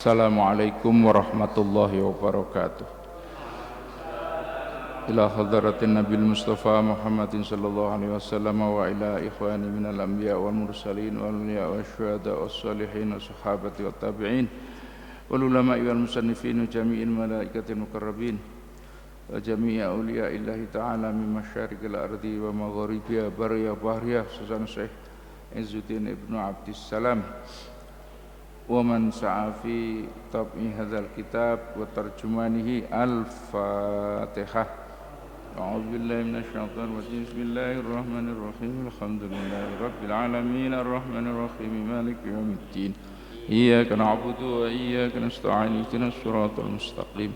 Assalamualaikum warahmatullahi wabarakatuh. Ila hadratin Nabil Mustafa Muhammadin sallallahu alaihi wasallam wa ila ikhwani minal anbiya wal mursalin wal awliya wasyuhada wassalihin wa sahabati wat tabi'in wal ulama'i wal musannifin wa jami'il malaikatil muqarrabin wa jami'i awliya illahi ta'ala min masyariqil ardi wa magharibiha bariyah bahriyah Susan Syekh Izzuddin Ibnu Abdissalam wa man sa'a fi tab'i hadzal kitab wa tarjumanihi al-Fatihah. A'udzu billahi minasy syaithanir rajim. Bismillahirrahmanirrahim. Alhamdulillahi rabbil alamin arrahmanir rahim maliki yaumiddin. Iyyaka na'budu wa iyyaka nasta'in ihdinas siratal mustaqim.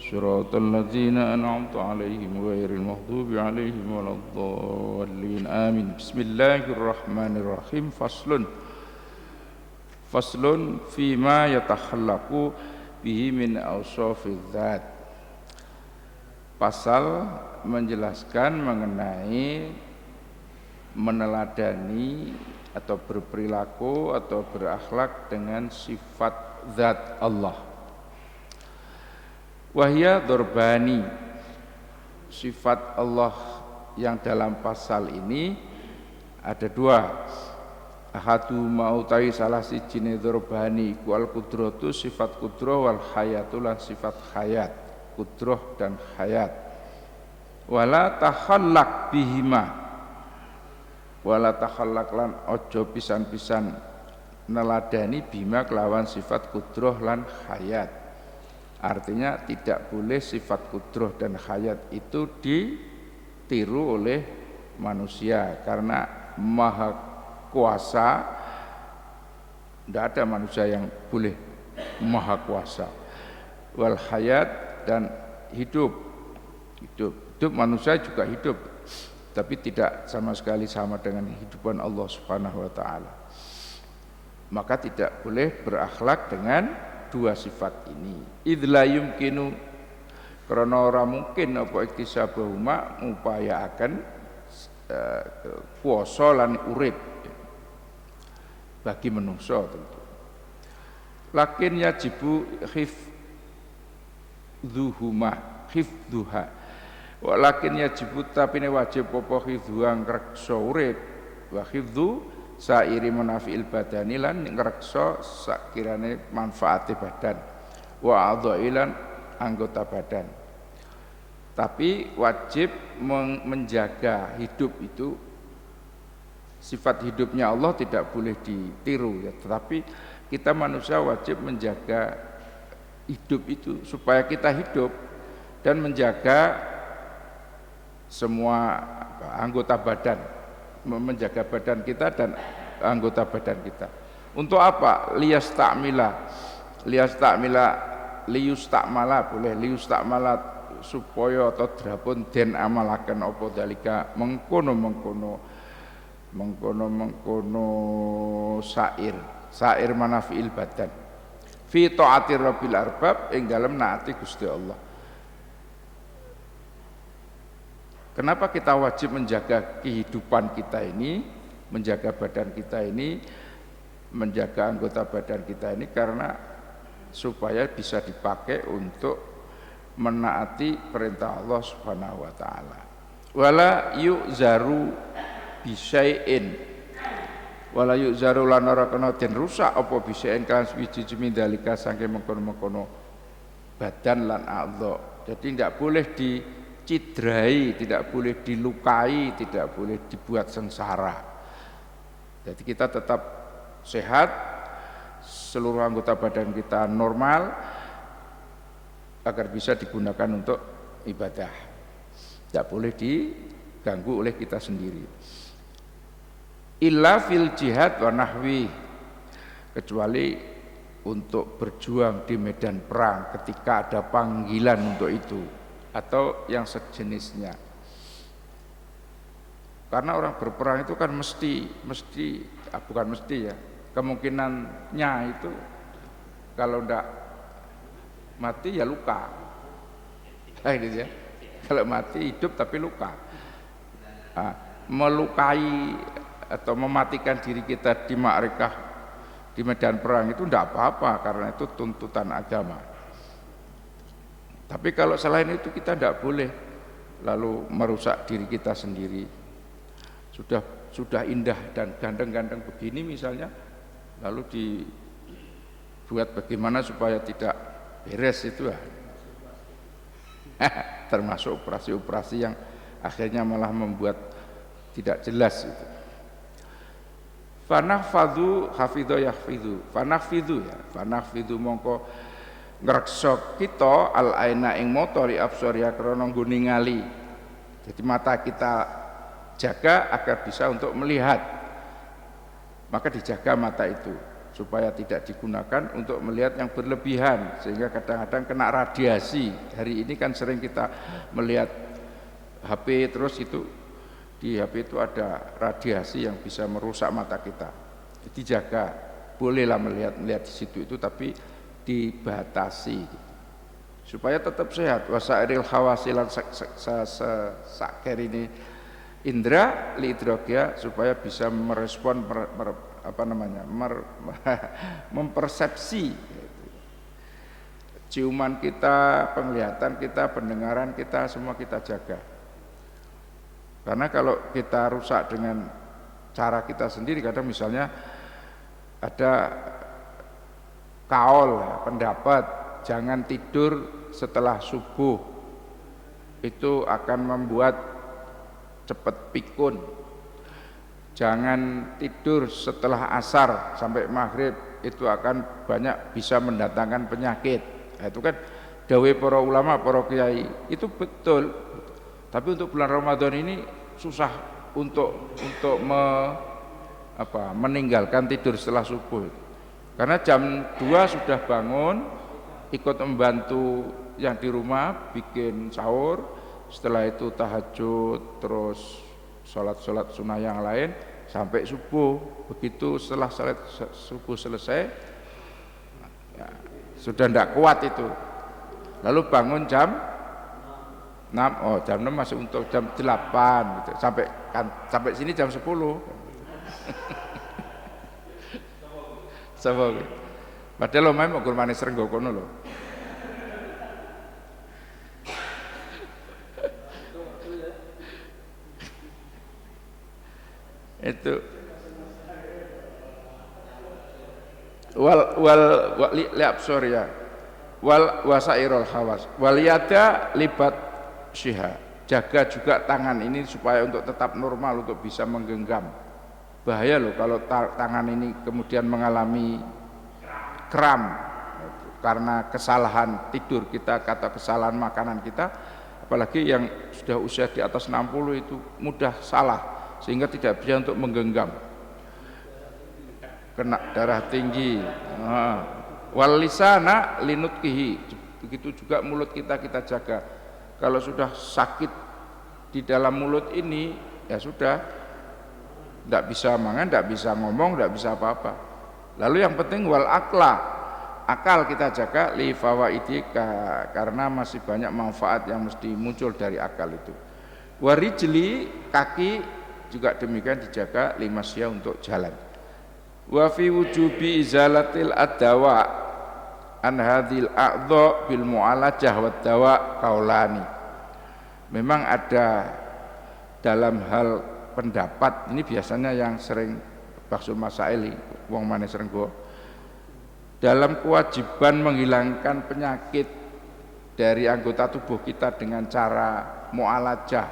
Siratal ladzina an'amta 'alaihim ghairil maghdubi 'alaihim waladdallin. Amin. Bismillahirrahmanirrahim. Faslun fima yatakhallaqu bihi min awsafidz dzat. Pasal menjelaskan mengenai meneladani atau berperilaku atau berakhlak dengan sifat zat Allah. Wahya dorbani, sifat Allah yang dalam pasal ini ada dua. Ahadu mautai salah sijine dorbani iku al kudratu sifat kudrah wal hayatu lan sifat hayat, kudrah dan hayat. Wala takhallaq bihima, wala takhallaq lan ojo pisan-pisan neladani bima kelawan sifat kudrah lan hayat. Artinya tidak boleh sifat kudrah dan hayat itu ditiru oleh manusia karena maha kuasa, tidak ada manusia yang boleh maha kuasa. Wal hayat dan hidup manusia juga hidup, tapi tidak sama sekali sama dengan kehidupan Allah Subhanahu wa taala. Maka tidak boleh berakhlak dengan dua sifat ini. Idz la yumkinu, karena ora mungkin apa iktisabahuma ngupayaken kuasa lan urip bagi manusia tentu. Lakin yajibu hifdzuha. Walakin yajibu tapi ne wajib apa hifdzuha ngreksa urip wa hifdzu sairi manafiil badani lan ngreksa sakirane manfaate badan wa adhailan anggota badan. Tapi wajib menjaga hidup itu. Sifat hidupnya Allah tidak boleh ditiru ya, tetapi kita manusia wajib menjaga hidup itu supaya kita hidup dan menjaga semua anggota badan, menjaga badan kita dan anggota badan kita. Untuk apa? Liyustakmala boleh, liyustakmala supaya atau drapun den amalaken apa dalika mengkono sair manafiil badan fi ta'ati rabbil arbab ing dalem naati Gusti Allah. Kenapa kita wajib menjaga kehidupan kita ini, menjaga badan kita ini, menjaga anggota badan kita ini? Karena supaya bisa dipakai untuk menaati perintah Allah Subhanahu wa taala. Wala yu'zaru bisyai'in, wala yu'zaru lan ora kena den rusak apa bisyai'in kan suci dalika saking mengkono-mengkono badan lan a'dha. Jadi tidak boleh dicidrai, tidak boleh dilukai, tidak boleh dibuat sengsara. Jadi kita tetap sehat, seluruh anggota badan kita normal agar bisa digunakan untuk ibadah. Tidak boleh diganggu oleh kita sendiri. Illa fil jihad wa nahwi, kecuali untuk berjuang di medan perang ketika ada panggilan untuk itu atau yang sejenisnya. Karena orang berperang itu kan bukan mesti ya, kemungkinannya itu kalau ndak mati ya luka. Gitu ya. Kalau mati hidup tapi luka. Melukai atau mematikan diri kita di ma'rikah di medan perang itu tidak apa-apa karena itu tuntutan agama. Tapi kalau selain itu kita tidak boleh lalu merusak diri kita sendiri. Sudah indah dan ganteng-ganteng begini misalnya, lalu dibuat bagaimana supaya tidak beres itu ya. Termasuk operasi-operasi yang akhirnya malah membuat tidak jelas itu. Fanahfadhu hafidho yahfidhu. Fanahfidhu mongko ngreksa kita al aina ing motori absoria krana nggo ningali. Jadi mata kita jaga agar bisa untuk melihat. Maka dijaga mata itu supaya tidak digunakan untuk melihat yang berlebihan sehingga kadang-kadang kena radiasi. Hari ini kan sering kita melihat HP terus itu, di HP itu ada radiasi yang bisa merusak mata kita. Jadi jaga, bolehlah melihat di situ itu tapi dibatasi supaya tetap sehat. Wasairil hawasilan saker ini indra liidrogia supaya bisa merespon mempersepsi ciuman kita, penglihatan kita, pendengaran kita, semua kita jaga. Karena kalau kita rusak dengan cara kita sendiri, kadang misalnya ada kaul pendapat jangan tidur setelah subuh, itu akan membuat cepat pikun. Jangan tidur setelah asar sampai maghrib, itu akan banyak bisa mendatangkan penyakit. Nah, itu kan dawuh para ulama, para kiai, itu betul. Tapi untuk bulan Ramadan ini susah untuk meninggalkan tidur setelah subuh. Karena jam 2 sudah bangun, ikut membantu yang di rumah bikin sahur, setelah itu tahajud, terus sholat sunnah yang lain sampai subuh. Begitu setelah sholat subuh selesai ya, sudah tidak kuat itu, lalu bangun jam 6, jam 6 masih untuk jam 8 gitu. Sampai sini jam 10. Sabab. Padahal omahe mau kurmane srenggo kono lho. Itu wal wasairul hawas wal yada libat syiha. Jaga juga tangan ini supaya untuk tetap normal, untuk bisa menggenggam. Bahaya loh kalau tangan ini kemudian mengalami kram karena kesalahan tidur kita, kata kesalahan makanan kita, apalagi yang sudah usia di atas 60 itu mudah salah sehingga tidak bisa untuk menggenggam, kena darah tinggi. Wal lisana linutkihi, begitu juga mulut kita jaga. Kalau sudah sakit di dalam mulut ini ya sudah, tidak bisa mangan, tidak bisa ngomong, tidak bisa apa-apa. Lalu yang penting wal akla, akal kita jaga li fawaidika, karena masih banyak manfaat yang mesti muncul dari akal itu. Warijli, kaki juga demikian dijaga limasya untuk jalan. Wa fi wujubi izalatil adawa an hadhil a'dha bil mu'alajah wad dawa kaulani. Memang ada dalam hal pendapat ini biasanya yang sering baksul masaili wong maneh srenggo, dalam kewajiban menghilangkan penyakit dari anggota tubuh kita dengan cara mu'alajah.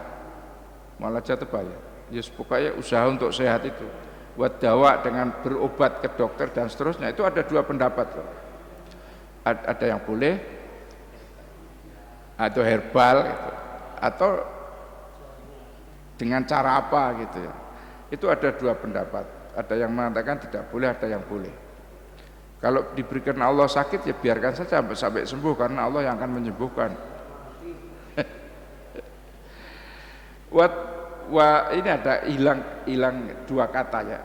Mu'alajah itu apa ya? Yes, pokoknya usaha untuk sehat itu. Wadawa dengan berobat ke dokter dan seterusnya, itu ada dua pendapat loh. Ada yang boleh atau herbal gitu, atau dengan cara apa gitu ya. Itu ada dua pendapat. Ada yang mengatakan tidak boleh, ada yang boleh. Kalau diberikan Allah sakit ya biarkan saja sampai sembuh, karena Allah yang akan menyembuhkan. Ini ada hilang dua kata ya.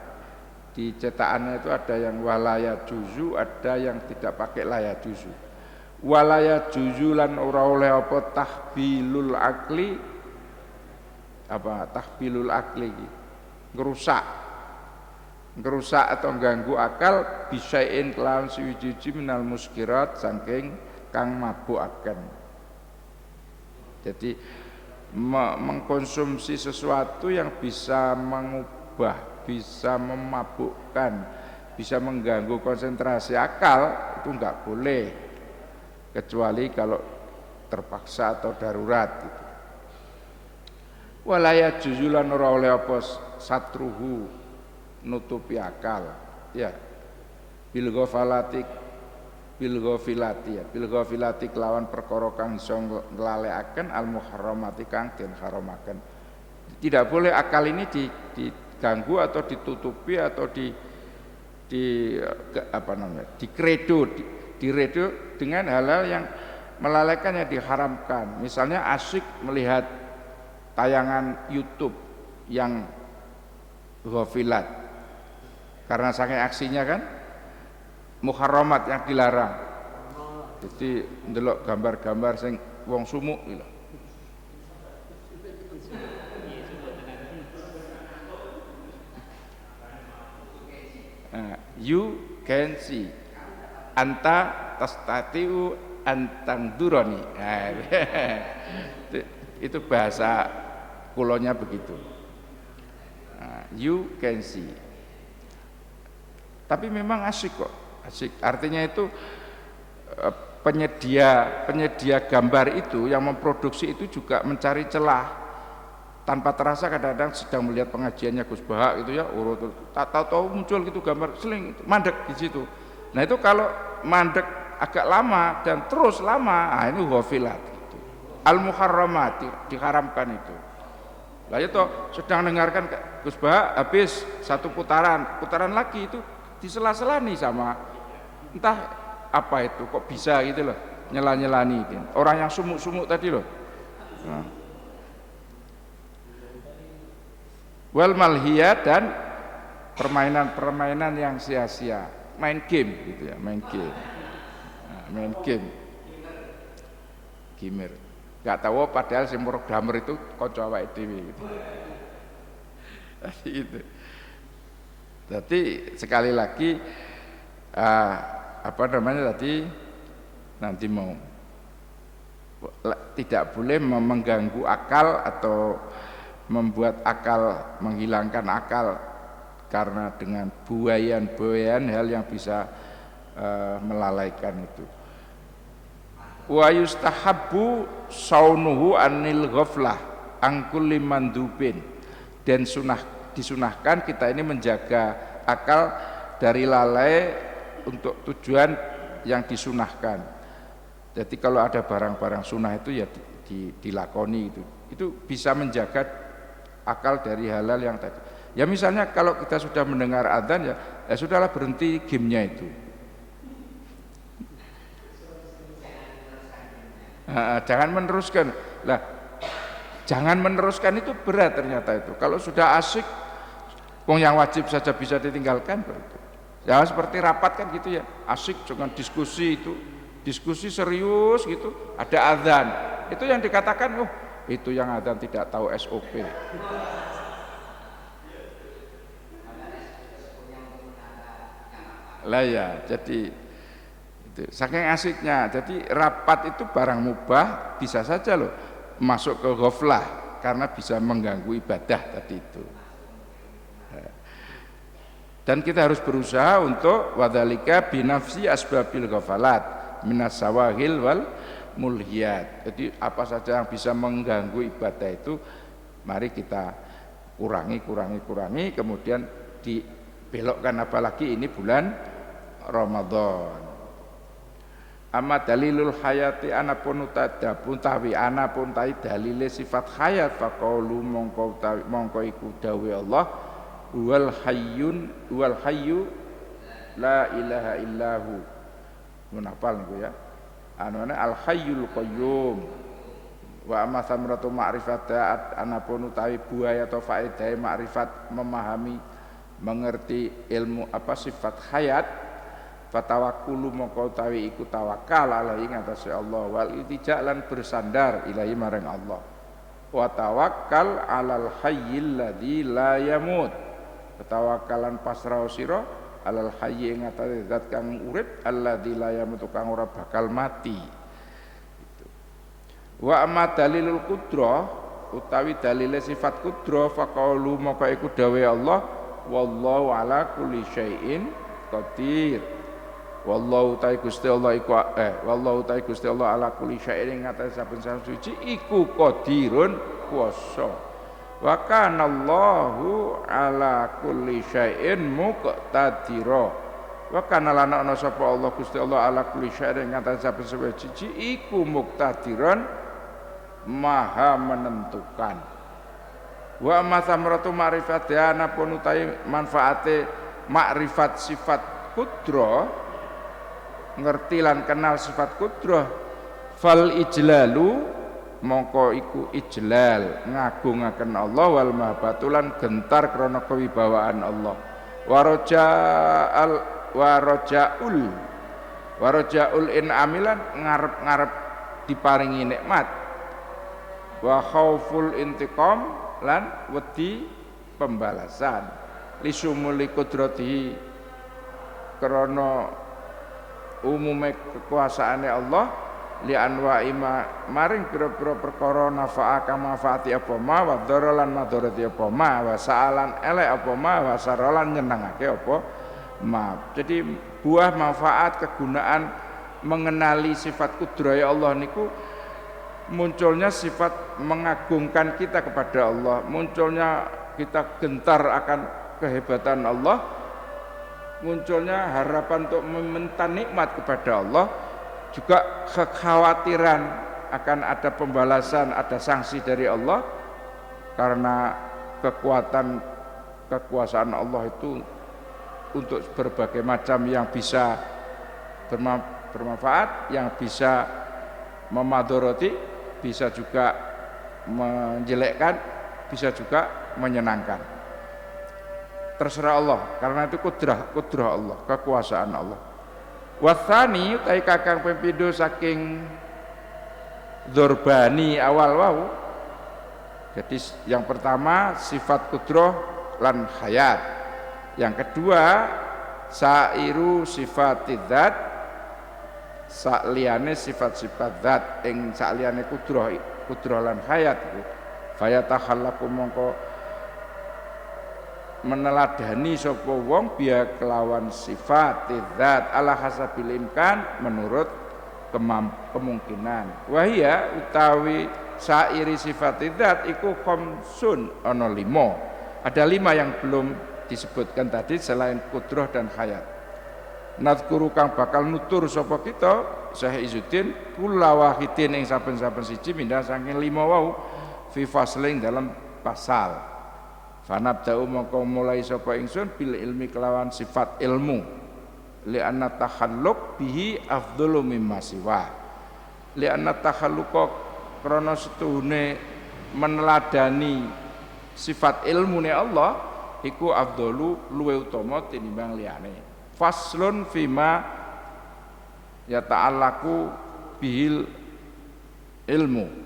Di cetakannya itu ada yang walaya juzu, ada yang tidak pakai laya juzu. Walaya juzu lan ora oleh apa tahbilul akli, ngerusak atau ganggu akal bisain kelawan suwiji minal muskirat saking kang mabukaken. Jadi mengkonsumsi sesuatu yang bisa mengubah, bisa memabukkan, bisa mengganggu konsentrasi akal itu enggak boleh, kecuali kalau terpaksa atau darurat gitu. Walaya juzulan ora oleh apa satruhu nutupi akal ya bil ghafalatik bil ghafilati ya bil ghafilati kelawan perkara kang iso nglalekaken al muharramati kang den haramaken. Tidak boleh akal ini diganggu atau ditutupi atau dikredo dengan hal-hal yang melalaikan yang diharamkan. Misalnya asyik melihat tayangan YouTube yang ghafilat karena saking aksinya kan muharramat yang dilarang. Jadi ndelok gambar-gambar sing wong sumuk gitu. You can see anta tastatiu antang duroni. Itu bahasa kulonya begitu. You can see. Tapi memang asik kok, asik. Artinya itu penyedia gambar itu yang memproduksi itu juga mencari celah. Tanpa terasa kadang-kadang sedang melihat pengajiannya Gus Bahak itu ya, tahu muncul gitu gambar seling mandek di situ. Nah itu kalau mandek agak lama dan terus lama, ini ghafilat gitu. Al muharramat diharamkan itu. Lah itu sedang dengarkan Gus Bahak habis satu putaran lagi itu disela-selani sama entah apa itu kok bisa gitu loh, nyela-nyelani gitu. Orang yang sumuk-sumuk tadi loh. Nah. Wal malhiyat dan permainan-permainan yang sia-sia, main game gitu ya, main game. Nah, main game. Gamer. Gak tahu padahal si programmer itu kanca awake dhewe gitu. Itu. Jadi sekali lagi nanti mau tidak boleh mengganggu akal atau membuat akal, menghilangkan akal karena dengan buayan-buayan hal yang bisa melalaikan itu. Wa yustahabbu saunuhu anil ghaflah angkul limandubin, dan disunahkan kita ini menjaga akal dari lalai untuk tujuan yang disunahkan. Jadi kalau ada barang-barang sunnah itu ya dilakoni itu bisa menjaga akal dari hal-hal yang tadi. Ya misalnya kalau kita sudah mendengar adzan ya sudahlah, berhenti gamenya itu. Jangan meneruskan. Lah, jangan meneruskan itu berat ternyata itu. Kalau sudah asik, wong yang wajib saja bisa ditinggalkan berarti. Ya seperti rapat kan gitu ya, asik dengan diskusi itu, diskusi serius gitu, ada adzan. Itu yang dikatakan, oh itu yang adzan tidak tahu SOP. Lah ya, jadi itu saking asiknya. Jadi rapat itu barang mubah bisa saja loh masuk ke ghaflah karena bisa mengganggu ibadah tadi itu. Dan kita harus berusaha untuk wadzalika binafsi asbabil ghafalat minas sawahil wal mulhiyat. Jadi apa saja yang bisa mengganggu ibadah itu mari kita kurangi, kemudian dibelokkan, apalagi ini bulan Ramadan. Amma dalilul hayati anapun tawi anapun tai dalile sifat hayat faqaulu mongko iku dawuh Allah wal hayyu la ilaha illahu. Menapal niku ya. Anane al hayyul qayyum. Wa amma samratu ma'rifata anapun utawi buaya atau faedah ma'rifat, memahami, mengerti ilmu apa sifat hayat, fatawakkulu mongko utawi iku tawakal alaihi ngatasi Allah, wal itija lan bersandar ilahi marang Allah, wa tawakkal alal hayyil ladzi la yamut, tawakalan pasrah sira alal hayyi ing atase zat kang urip alladzi la yamutu kang ora bakal mati. Wa amma dalilul qudrah utawi dalile sifat qudrah faqaulu maka iku dawe Allah wallahu ala kulli syai'in qadir. Wallahu ta'ala Gusti Allah iku wallahu ta'ala Gusti Allah ala kulli syai'in ing atase saben-saben suci iku qadirun kuwasa. Wa kana Allahu ala kulli syai'in muqtadira. Wa kana lan ana sapa Allah Gusti Allah ala kulli syai'in ing atase saben-saben suci iku muqtadiran maha menentukan. Wa amma samratu ma'rifati anapun utawi manfaate makrifat sifat qudrah ngerti lan kenal sifat qudrah fal ijlalu mongko iku ijlal ngagungaken Allah wal mahabbatulan gentar krana kewibawaan Allah warajaul inamilan ngarep-ngarep diparingi nikmat wa khauful intiqam lan wedi pembalasan lisumuli qudratihi krana umume kekuasaane Allah li anwa'i maring pira-pira perkara nafa'a kama faati apa ma wa dzaralan madharati apa ma wa sa'alan elek apa ma wa saralan nyenengake apa ma. Jadi buah manfaat kegunaan mengenali sifat kudrah Allah niku munculnya sifat mengagungkan kita kepada Allah, munculnya kita gentar akan kehebatan Allah, munculnya harapan untuk meminta nikmat kepada Allah, juga kekhawatiran akan ada pembalasan, ada sanksi dari Allah karena kekuasaan Allah itu untuk berbagai macam yang bisa bermanfaat, yang bisa memadoroti, bisa juga menjelekkan, bisa juga menyenangkan. Terserah Allah, karena itu kudrah Allah, kekuasaan Allah. Wathani utai kakang pempindo saking Dzorbani awal wau. Jadi yang pertama sifat kudrah lan hayat. Yang kedua sairu sifat dzat, sakliyane sifat-sifat zat ing sakliyane kudrah lan hayat iku fayatakhallaqu mongko meneladani sapa wong biya kelawan sifat zat ala hasabil imkan menurut kemungkinan. Wahia utawi sairi sifat zat iku khamsun ana 5. Ada 5 yang belum disebutkan tadi selain kudrah dan hayat. Nadkuru kang bakal nutur sapa kita Syekh Izzuddin kula wahidin ing saben-saben siji mindah saking 5 wau fi faslin dalam pasal. Fanabda'u mongko mulai sapa ingsun bil ilmi kelawan sifat ilmu li anna takhalluq bihi afdhalu mimma siwa li anna takhalluqa krana setuhune meneladani sifat ilmune Allah iku afdhalu luwih utama tinimbang liyane. Faslun fima yata'allaku bihil ilmu.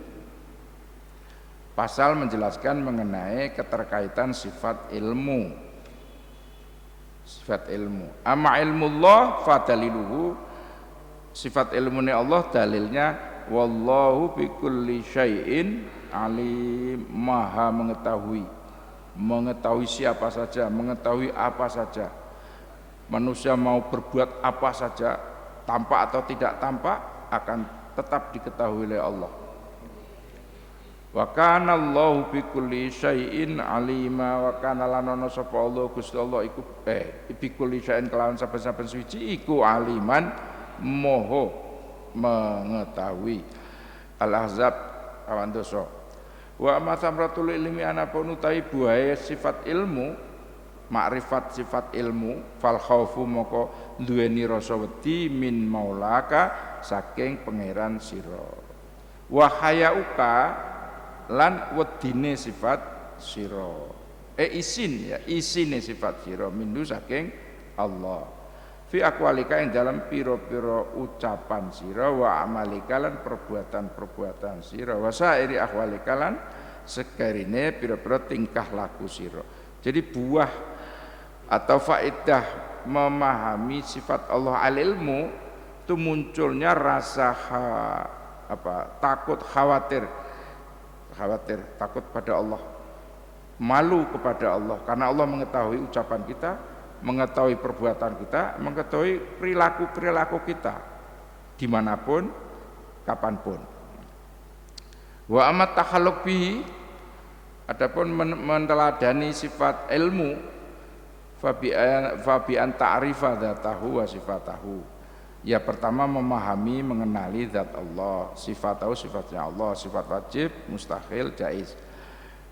Pasal menjelaskan mengenai keterkaitan sifat ilmu. Sifat ilmu. Amma ilmullah fadaliluhu. Sifat ilmunya Allah dalilnya wallahu bikulli syai'in alim, maha mengetahui. Mengetahui siapa saja, mengetahui apa saja. Manusia mau berbuat apa saja, tampak atau tidak tampak akan tetap diketahui oleh Allah. Wa kana Allahu bikulli syai'in alima wa kana lanana sapa Allah Gusti Allah iku bikulli syai'in kelawan saben-saben suci iku aliman moho mengetahui. Al-Ahzab awan dosa. Wa ma samratul ilmi anapun utawi buahe sifat ilmu, makrifat sifat ilmu, fal khaufu moko duweni rasa wedi min maulaka saking pangeran sira. Wa hayauka lan wedine sifat sira isine sifat sira mindu saking Allah fi aqwalika ing dalam pira-pira ucapan sira wa amalika lan perbuatan sira wa sairi aqwalika lan sekarine pira-pira tingkah laku sira. Jadi buah atau faedah memahami sifat Allah al-ilmu itu munculnya rasa takut, khawatir, takut pada Allah, malu kepada Allah, karena Allah mengetahui ucapan kita, mengetahui perbuatan kita, mengetahui perilaku kita dimanapun, kapanpun. Wa amat takhalluq bihi, adapun meneladani sifat ilmu, fabi an ta'rifa dzatahu wa sifatahu. Ya pertama memahami, mengenali zat Allah, sifatahu, sifatnya Allah, sifat wajib, mustahil, jaiz.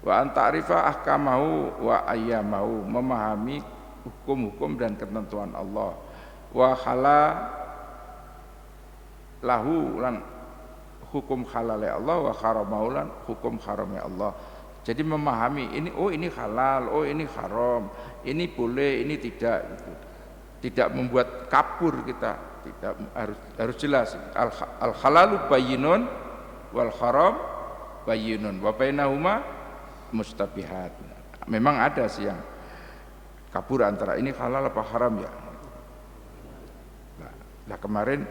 Wa an ta'rifa ahkamahu wa ayyamahu, memahami hukum-hukum dan ketentuan Allah. Wa halal lahu lan hukum halal Allah, wa haramahu lan hukum haramnya Allah. Jadi memahami ini, oh ini halal, oh ini haram, ini boleh, ini tidak gitu. Tidak membuat kabur kita, tidak, harus jelas. Al halalu bayyinun wal haram bayyinun wa bainahuma mustabihat. Memang ada sih yang kabur antara ini halal apa haram ya. Nah kemarin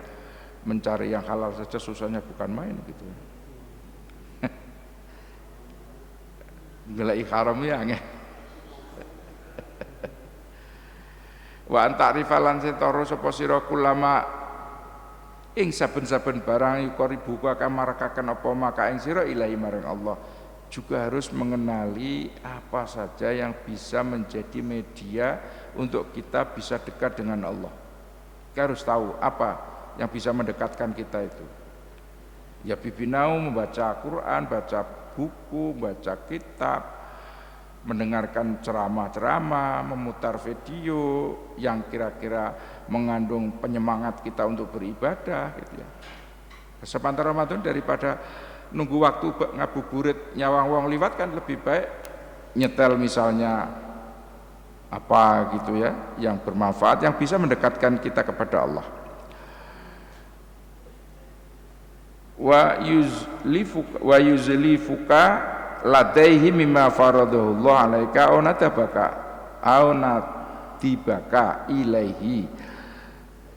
mencari yang halal saja susahnya bukan main gitu. Belai haram ya nggih. Wa anta'rifa lan setara sapa sira kulama ing saben-saben barang yukaribu ka marakaken apa maka ing sira ilahi marang Allah. Juga harus mengenali apa saja yang bisa menjadi media untuk kita bisa dekat dengan Allah. Kita harus tahu apa yang bisa mendekatkan kita itu. Ya bibinau membaca Quran, baca buku, baca kitab, mendengarkan ceramah-ceramah, memutar video yang kira-kira mengandung penyemangat kita untuk beribadah gitu ya. Kesempatan Ramadan daripada nunggu waktu ngabuburit nyawang wong liwat kan lebih baik nyetel misalnya apa gitu ya, yang bermanfaat, yang bisa mendekatkan kita kepada Allah. Wa yuzlifuka ladaihi mimma faradahullah alaika aw natibaka ilaihi,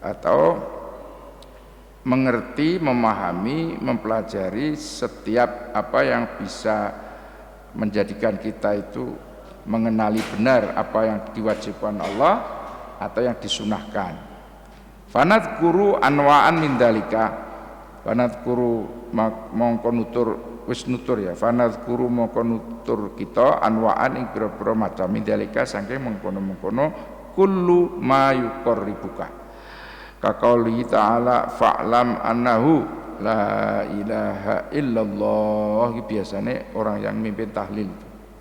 atau mengerti, memahami, mempelajari setiap apa yang bisa menjadikan kita itu mengenali benar apa yang diwajibkan Allah atau yang disunahkan. Fanadhkuru anwa'an min dalika, fanadhkuru mongko nutur wis nutur ya, fanadhkuru mongko nutur kita anwa'an ing pira-pira macam min dalika saking mengkono-mengkono kullu ma yuqarribuka. Kaqauli ta'ala fa'lam annahu la ilaha illallah. Biasanya orang yang mimpin tahlil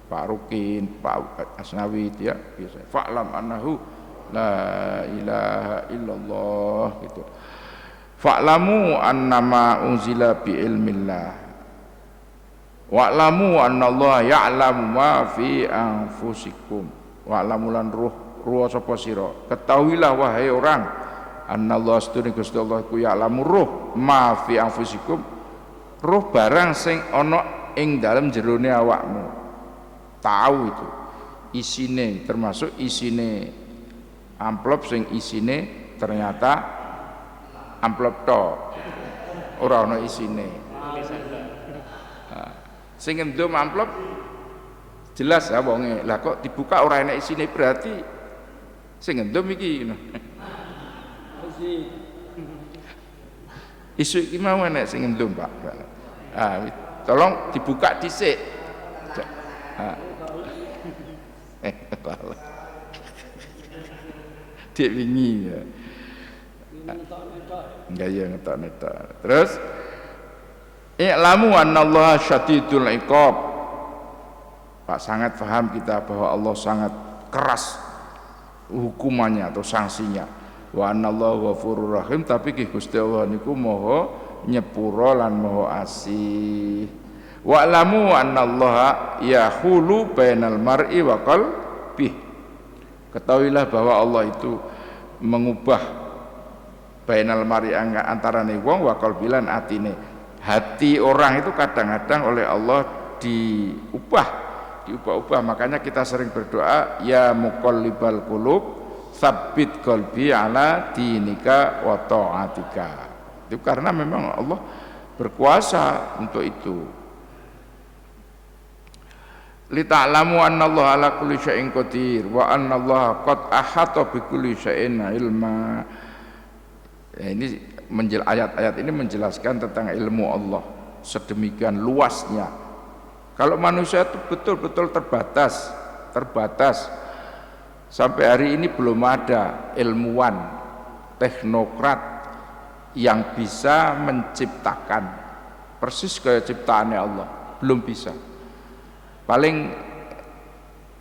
Pak Rukin, Pak Asnawi itu ya biasa. Fa'lam annahu la ilaha illallah gitu. Fa'lamu annama unzila bi ilmillah. Wa'lamu annallaha ya'lamu ma fi anfusikum. Wa'lamu lan ruh sapa sira. Ketahuilah wahai orang, annallahu astune Gusti Allah ku ya'lamu ruh ma fi anfusikum, ruh barang sing ana ing dalem jerone awakmu. Tahu itu isine, termasuk isine amplop sing isine ternyata amplop tok, ora ana isine. Sing ngendum amplop jelas ya wonge, lah kok dibuka ora enak isine, berarti sing ngendum iki isu iki mau enak sing ngendum Pak. Tolong dibuka dhisik. Dek wingi ya. Enggak ya ngetok-ngetok. Terus i'lamu annallaha syadidul iqab. Pak sangat paham kita bahwa Allah sangat keras hukumannya atau sanksinya. Wa anallahu ghafurur rahim, tapi Gusti Allah niku maha nyepura lan maha asih. Wa alamu annallaha yahulu bainal mar'i wa qalbih. Ketahuilah bahwa Allah itu mengubah bainal mar'i antarane wong wa qalbilan atine. Hati orang itu kadang-kadang oleh Allah diubah diubah-ubah. Makanya kita sering berdoa, ya muqallibal qulub tsabbit qalbi ala dinika wa ta'atika. Itu karena memang Allah berkuasa untuk itu. Lita'lamu annallaha ala kulli syai'in qadir wa annallaha qad ahata bi kulli syai'in ilma. Ya, ini ayat-ayat ini menjelaskan tentang ilmu Allah sedemikian luasnya. Kalau manusia itu betul-betul terbatas. Sampai hari ini belum ada ilmuwan, teknokrat yang bisa menciptakan persis kayak ciptaannya Allah. Belum bisa. Paling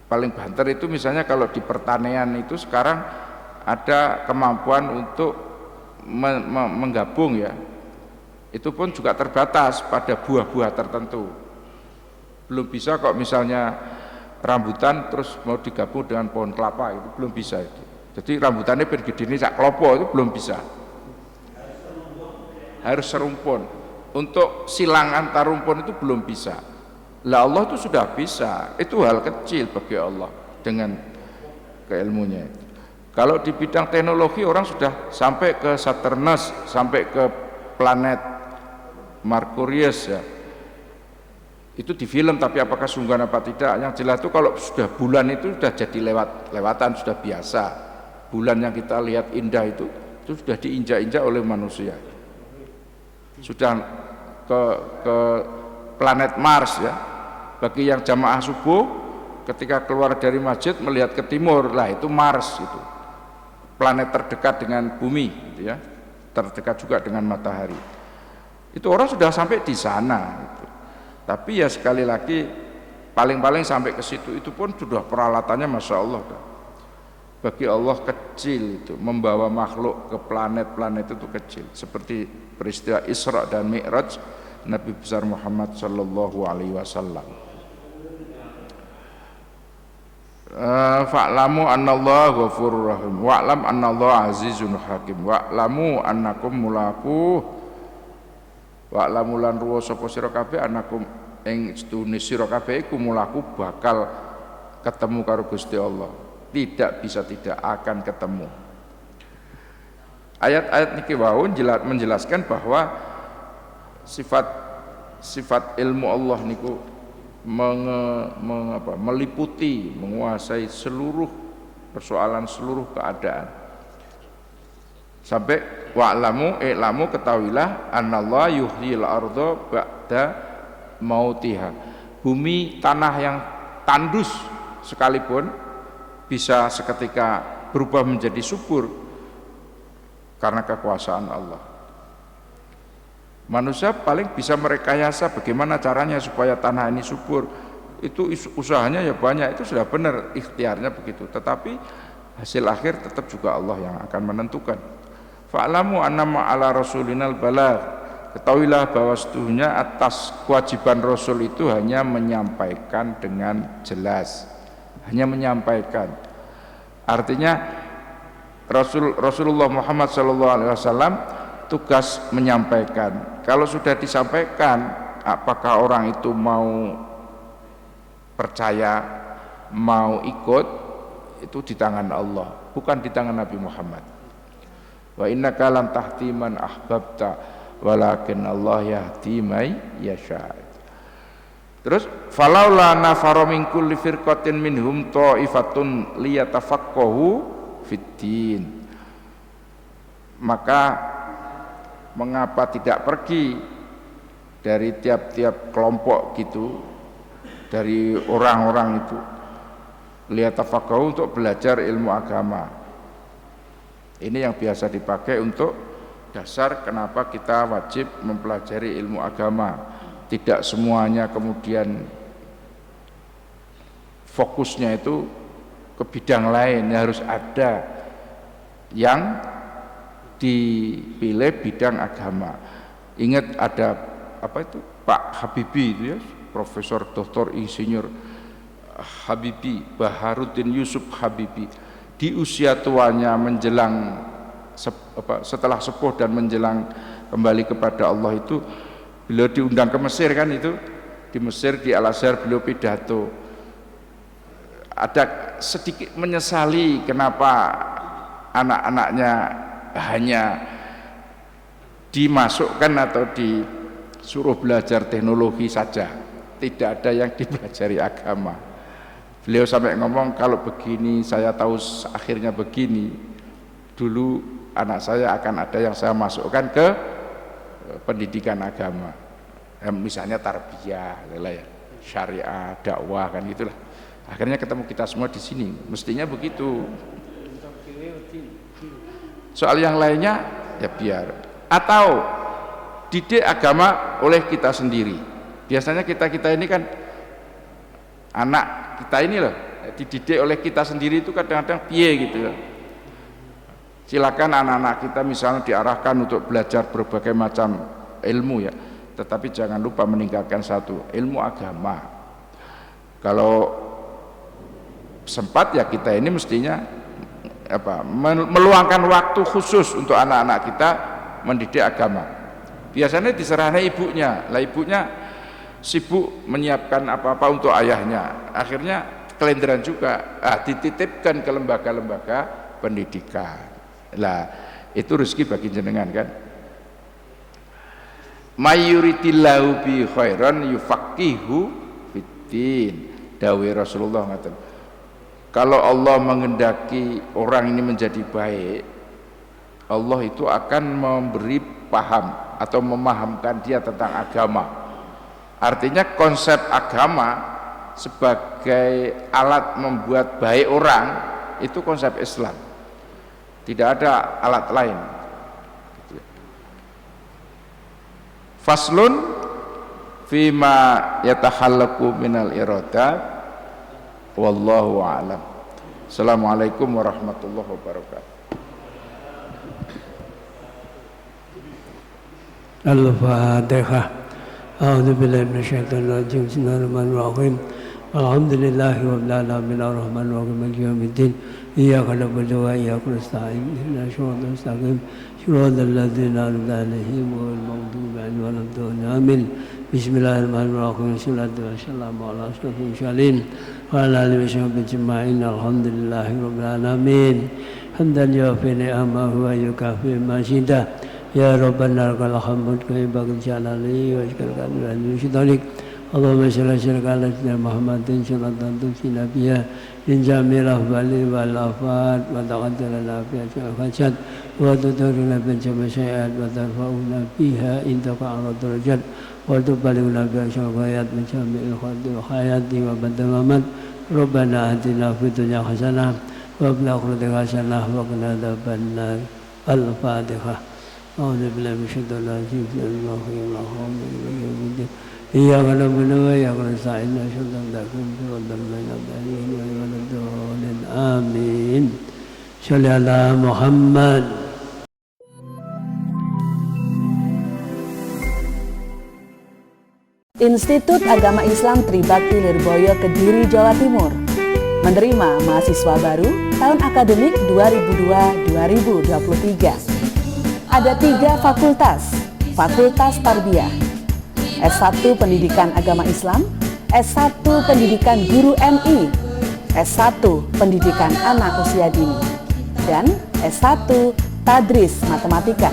banter itu misalnya kalau di pertanian itu sekarang ada kemampuan untuk menggabung ya. Itu pun juga terbatas pada buah-buah tertentu. Belum bisa kok misalnya rambutan terus mau digabung dengan pohon kelapa, itu belum bisa itu. Jadi rambutannya bergede ini sak klopo itu belum bisa. Harus serumpun. Untuk silang antar rumpun itu belum bisa. Lah Allah itu sudah bisa. Itu hal kecil bagi Allah dengan keilmunya. Kalau di bidang teknologi orang sudah sampai ke Saturnus, sampai ke planet Merkurius ya. Itu di film, tapi apakah sungguhan apa tidak? Yang jelas itu kalau sudah bulan itu sudah jadi lewatan, sudah biasa. Bulan yang kita lihat indah itu sudah diinjak-injak oleh manusia. Sudah ke planet Mars ya. Bagi yang jamaah subuh ketika keluar dari masjid melihat ke timur, lah itu Mars itu. Planet terdekat dengan bumi gitu ya. Terdekat juga dengan matahari. Itu orang sudah sampai di sana gitu. Tapi ya sekali lagi paling-paling sampai ke situ itu pun sudah peralatannya Masya Allah. Bagi Allah kecil itu, membawa makhluk ke planet-planet itu kecil. Seperti peristiwa Isra dan Mi'raj Nabi besar Muhammad sallallahu alaihi wasallam. Fa'lamu annallaha ghafurur rahim wa'lam annallaha azizun hakim wa'lamu annakum mulaquh wa'lamu lan ruwa sapa sira kabeh annakum ing sedune sira kabeh iku mulaku bakal ketemu karo Gusti Allah. Tidak bisa tidak akan ketemu. Ayat-ayat niki wau menjelaskan bahwa sifat ilmu Allah niku meliputi, menguasai seluruh persoalan, seluruh keadaan. Sampai i'lamu ketahuilah anallah yuhyil arda ba'da mautiha. Bumi tanah yang tandus sekalipun bisa seketika berubah menjadi subur karena kekuasaan Allah. Manusia paling bisa merekayasa bagaimana caranya supaya tanah ini subur. Itu usahanya ya banyak, itu sudah benar ikhtiarnya begitu. Tetapi hasil akhir tetap juga Allah yang akan menentukan. Fa'lamu annama ala rasulinal balagh. Ketahuilah bahwa setuhnya atas kewajiban Rasul itu hanya menyampaikan dengan jelas. Hanya menyampaikan. Artinya Rasulullah Muhammad SAW tugas menyampaikan. Kalau sudah disampaikan, apakah orang itu mau percaya, mau ikut, itu di tangan Allah, bukan di tangan Nabi Muhammad. Wa innaka lam tahdi man ahbabta walakin Allah yahdi may yasha. Terus falaula nafara min kulli firqatin minhum ta'ifatun liyatafaqahu fiddin. Maka mengapa tidak pergi dari tiap-tiap kelompok gitu, dari orang-orang itu liyatafaqahu untuk belajar ilmu agama. Ini yang biasa dipakai untuk dasar kenapa kita wajib mempelajari ilmu agama. Tidak semuanya kemudian fokusnya itu ke bidang lain, harus ada yang dipilih bidang agama. Ingat ada apa itu Pak Habibie itu ya, Profesor Dr. Insinyur Habibie, Baharuddin Yusuf Habibie, di usia tuanya menjelang setelah sepuh dan menjelang kembali kepada Allah itu beliau diundang ke Mesir kan, itu di Mesir di Al-Azhar beliau pidato. ada sedikit menyesali kenapa anak-anaknya hanya dimasukkan atau disuruh belajar teknologi saja, tidak ada yang dipelajari agama. Beliau sampai ngomong, kalau begini saya tahu akhirnya begini, dulu anak saya akan ada yang saya masukkan ke pendidikan agama, misalnya tarbiyah, syariah, dakwah, kan gitulah. Akhirnya ketemu kita semua di sini, mestinya begitu. Soal yang lainnya ya biar, atau didik agama oleh kita sendiri. Biasanya kita ini kan anak kita ini loh dididik oleh kita sendiri, itu kadang-kadang piye gitu ya. Silakan anak-anak kita misalnya diarahkan untuk belajar berbagai macam ilmu ya, tetapi jangan lupa meninggalkan satu, ilmu agama. Kalau sempat ya kita ini mestinya meluangkan waktu khusus untuk anak-anak kita mendidik agama. Biasanya diserahkan ibunya, lah ibunya sibuk menyiapkan apa-apa untuk ayahnya, akhirnya kelenderan juga, dititipkan ke lembaga-lembaga pendidikan. Lah itu rezeki bagi jenengan kan. Mayuritillahu bi khairan yufaqihu fiddin, dawuh Rasulullah ngaten. Kalau Allah mengendaki orang ini menjadi baik, Allah itu akan memberi paham atau memahamkan dia tentang agama. Artinya konsep agama sebagai alat membuat baik orang itu konsep Islam, tidak ada alat lain. Faslun fima yatahallaku minal iradat, wallahu a'lam. Assalamualaikum warahmatullahi wabarakatuh. Al-Fatihah. A'udzu billahi minasyaitonir rajim. Bismillahirrahmanirrahim. Alhamdulillahi rabbil alamin arrahmanir rahim maliki yaumiddin. Iyyaka na'budu wa iyyaka nasta'in. Ihdinas siratal mustaqim. Siratal ladzina an'amta 'alaihim ghairil maghdubi 'alaihim waladdallin. Amin. Bismillahirrahmanirrahim. Wassalatu wassalamu ala asyrofil mursalin wa ala alihi washabbihi ajma'in. Alhamdulillahi rabbil alamin. Hamdan yuwafi ni'amahu wa yukafi mazidah. Ya Rabbana lakal hamd kama yanbaghi jalali wa ikramika wa syukurik. Allahumma shalli ala sayyidina Muhammadin sallallahu tusina biha min jamil ahwali wal afat wa taqaddalana biha al-hajat wa tudarrina bi jami' syai'at wa tarfa'una biha indaka ala darajat wa tubalighuna biha syafa'at min jami'il khayati wa badal mamat. Rabbana atina fid dunya hasanah wa fil akhirati hasanah wa qina adzabannar. Al-Fatihah. A'udzu billahi minasyaitonir rajim. Bismillahirrahmanirrahim. Iyyaka na'budu wa iyyaka nasta'in. Amin. Shalli ala Muhammad. Institut Agama Islam Tribakti Lirboyo Kediri, Jawa Timur menerima mahasiswa baru tahun akademik 2002-2023. Ada 3 fakultas: Fakultas Tarbiyah, S1 Pendidikan Agama Islam, S1 Pendidikan Guru MI, S1 Pendidikan Anak Usia Dini, dan S1 Tadris Matematika.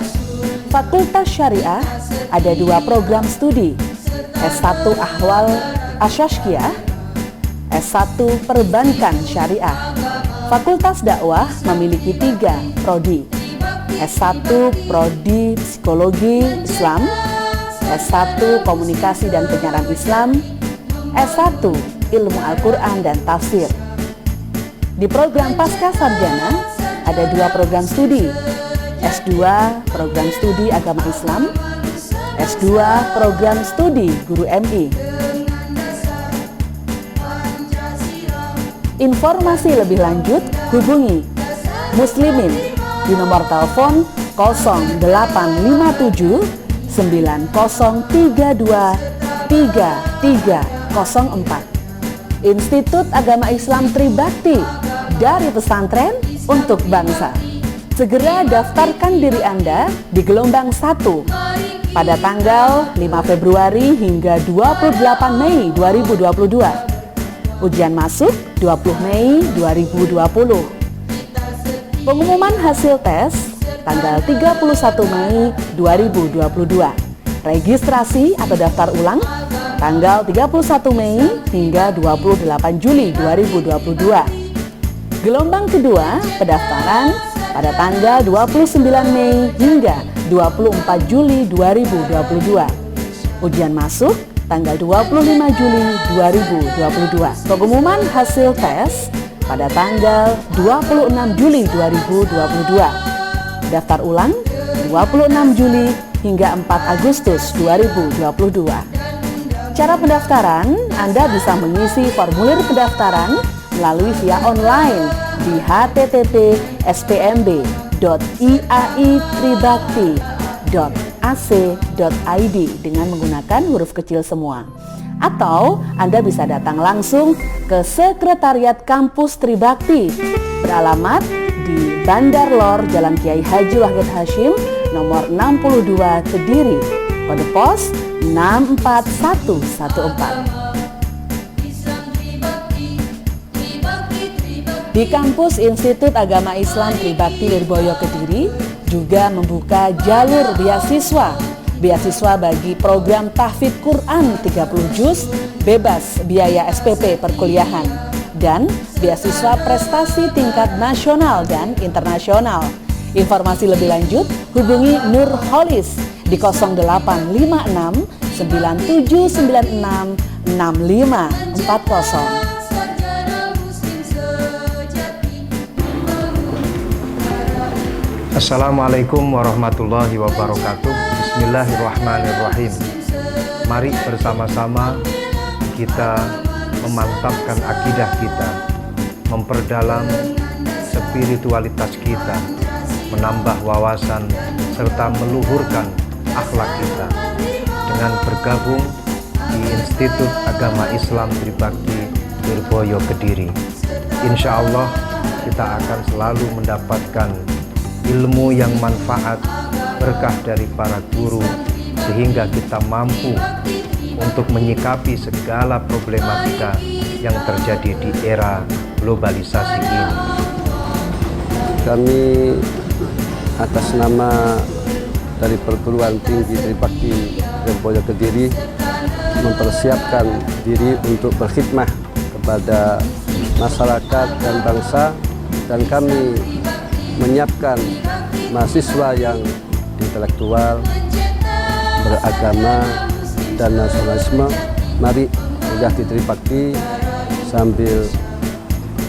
Fakultas Syariah ada 2 program studi, S1 Ahwal Asyashkiyah, S1 Perbankan Syariah. Fakultas Dakwah memiliki 3 prodi, S1 Prodi Psikologi Islam, S1 Komunikasi dan Penyiaran Islam, S1 Ilmu Al-Quran dan Tafsir. Di program Pasca Sarjana ada 2 program studi, S2 Program Studi Agama Islam, S2 Program Studi Guru MI. Informasi lebih lanjut hubungi Muslimin di nomor telepon 0857 9032 3304. Institut Agama Islam Tribakti, dari pesantren untuk bangsa. Segera daftarkan diri Anda di gelombang 1 pada tanggal 5 Februari hingga 28 Mei 2022. Ujian masuk 20 Mei 2020. Pengumuman hasil tes tanggal 31 Mei 2022. Registrasi atau daftar ulang tanggal 31 Mei hingga 28 Juli 2022. Gelombang kedua pendaftaran pada tanggal 29 Mei hingga 24 Juli 2022. Ujian masuk tanggal 25 Juli 2022. Pengumuman hasil tes pada tanggal 26 Juli 2022. Daftar ulang 26 Juli hingga 4 Agustus 2022. Cara pendaftaran, Anda bisa mengisi formulir pendaftaran melalui via online di https://iaitribakti.ac.id dengan menggunakan huruf kecil semua. Atau Anda bisa datang langsung ke Sekretariat Kampus Tribakti beralamat di Bandar Lor, Jalan Kiai Haji Wahid Hashim, nomor 62 Kediri, kode pos 64114. Di kampus Institut Agama Islam Tribakti Lirboyo Kediri juga membuka jalur beasiswa bagi program tahfidz Quran 30 juz bebas biaya SPP perkuliahan dan beasiswa prestasi tingkat nasional dan internasional. Informasi lebih lanjut hubungi Nur Holis di 0856 9796 6540. Assalamualaikum warahmatullahi wabarakatuh. Bismillahirrahmanirrahim. Mari bersama-sama kita memantapkan akidah kita, memperdalam spiritualitas kita, menambah wawasan serta meluhurkan akhlak kita dengan bergabung di Institut Agama Islam Tribakti Lirboyo Kediri. Insya Allah kita akan selalu mendapatkan ilmu yang manfaat, berkah dari para guru, sehingga kita mampu untuk menyikapi segala problematika yang terjadi di era globalisasi ini. Kami atas nama dari Perguruan Tinggi Tribakti Lirboyo Kediri mempersiapkan diri untuk berkhidmah kepada masyarakat dan bangsa, dan kami menyiapkan mahasiswa yang intelektual, beragama, dan nasionalisme. Mari kuliah di Tribakti sambil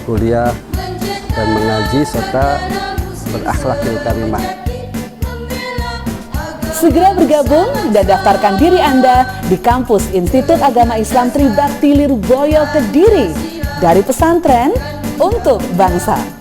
kuliah dan mengaji serta berakhlakil karimah. Segera bergabung dan daftarkan diri Anda di kampus Institut Agama Islam Tribakti Lirboyo Kediri, dari pesantren untuk bangsa.